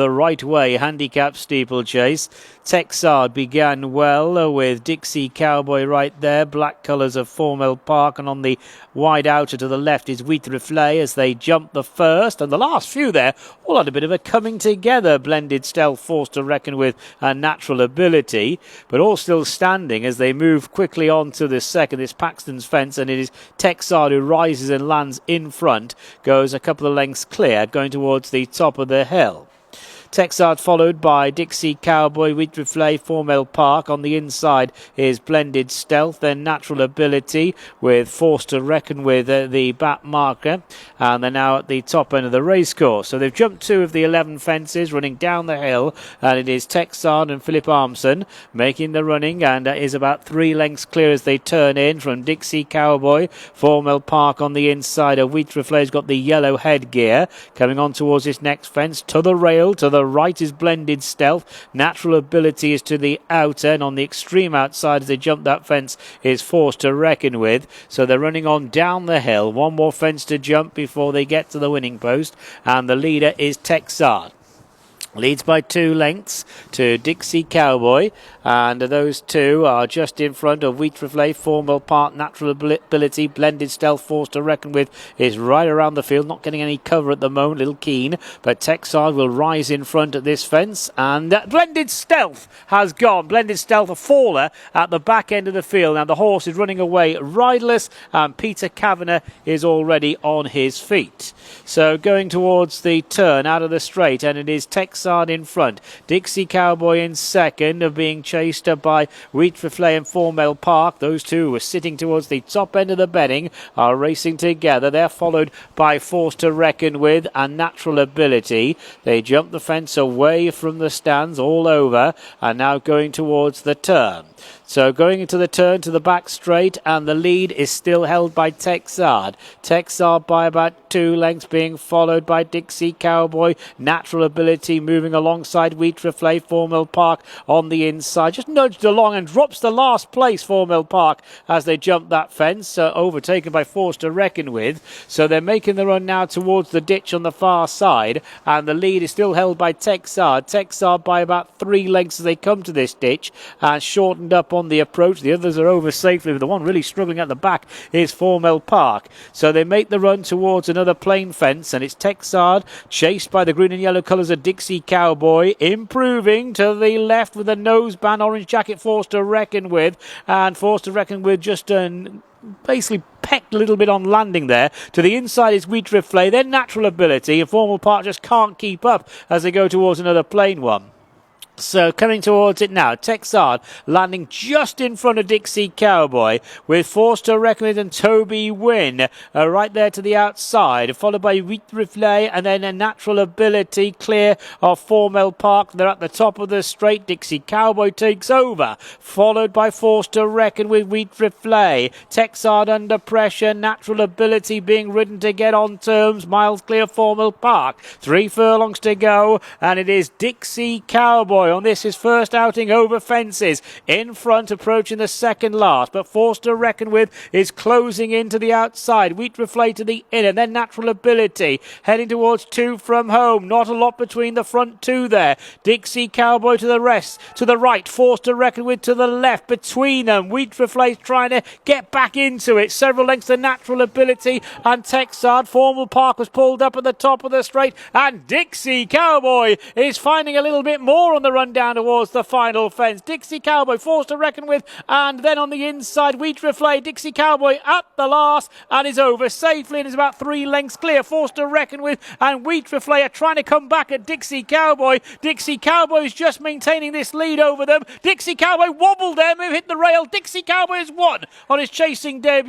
The right way handicap steeplechase. Texard began well with Dixie Cowboy right there. Black colours of Formel Park, and on the wide outer to the left is Huit as they jump the first. And the last few there all had a bit of a coming together. Blended Stealth, Force to Reckon With, and Natural Ability, but all still standing as they move quickly on to the second. This Paxton's Fence, and it is Texard who rises and lands in front, goes a couple of lengths clear, going towards the top of the hill. Texard followed by Dixie Cowboy, Huit Formel Park. On the inside is Blended Stealth, then Natural Ability with Force to Reckon With, the bat marker. And they're now at the top end of the racecourse. So they've jumped 2 of the 11 fences running down the hill, and it is Texard and Philip Armson making the running, and is about 3 lengths clear as they turn in from Dixie Cowboy. Formel Park on the inside. Huit has got the yellow headgear coming on towards this next fence. To the rail, to the right is Blended Stealth. Natural Ability is to the outer, and on the extreme outside as they jump that fence is Force to Reckon With. So they're running on down the hill. One more fence to jump before they get to the winning post, and the leader is Texard. Leads by 2 lengths to Dixie Cowboy, and those two are just in front of Huit Formel Park. Natural Ability, Blended Stealth, Force to Reckon With is right around the field, not getting any cover at the moment, a little keen, but Texard will rise in front at this fence, and Blended Stealth has gone. Blended Stealth, a faller at the back end of the field. Now the horse is running away riderless, and Peter Kavanagh is already on his feet. So going towards the turn out of the straight, and it is Texard in front. Dixie Cowboy in second, being chased by Huit and Formel Park. Those two were sitting towards the top end of the betting, are racing together. They're followed by Force to Reckon With and Natural Ability. They jump the fence away from the stands all over, and now going towards the turn. So going into the turn to the back straight, and the lead is still held by Texard. Texard by about 2 lengths, being followed by Dixie Cowboy. Natural Ability moving alongside Huit Formel Park on the inside. Just nudged along and drops the last place, Formel Park, as they jump that fence, overtaken by Force to Reckon With. So they're making the run now towards the ditch on the far side, and the lead is still held by Texard. Texard by about 3 lengths as they come to this ditch, and shortened up on the approach. The others are over safely, but the one really struggling at the back is Formel Park. So they make the run towards another plain fence, and it's Texard chased by the green and yellow colours of Dixie Cowboy, improving to the left with a noseband orange jacket, Force to Reckon With, and Force to Reckon With just basically pecked a little bit on landing there. To the inside is Huit then Natural Ability, and Formel Park just can't keep up as they go towards another plain one. So coming towards it now, Texard landing just in front of Dixie Cowboy with Force to Reckon With and Toby Wynn right there to the outside, followed by Huit and then a Natural Ability clear of Formel Park. They're at the top of the straight. Dixie Cowboy takes over, followed by Force to Reckon With Huit Texard under pressure, Natural Ability being ridden to get on terms, miles clear Formel Park. 3 furlongs to go, and it is Dixie Cowboy on this his first outing over fences in front, approaching the second last, but Force to Reckon With is closing into the outside. Huit to the inner, then Natural Ability heading towards 2 from home. Not a lot between the front 2 there. Dixie Cowboy to the rest, to the right, Force to Reckon With to the left. Between them, Huit trying to get back into it. Several lengths to Natural Ability and Texard. Formel Park was pulled up at the top of the straight, and Dixie Cowboy is finding a little bit more on the run down towards the final fence. Dixie Cowboy, Force to Reckon With, and then on the inside, Huit Dixie Cowboy at the last, and is over safely, and is about 3 lengths clear. Force to Reckon With and Huit are trying to come back at Dixie Cowboy. Dixie Cowboy is just maintaining this lead over them. Dixie Cowboy wobbled them, hit the rail. Dixie Cowboy has won on his chasing debut.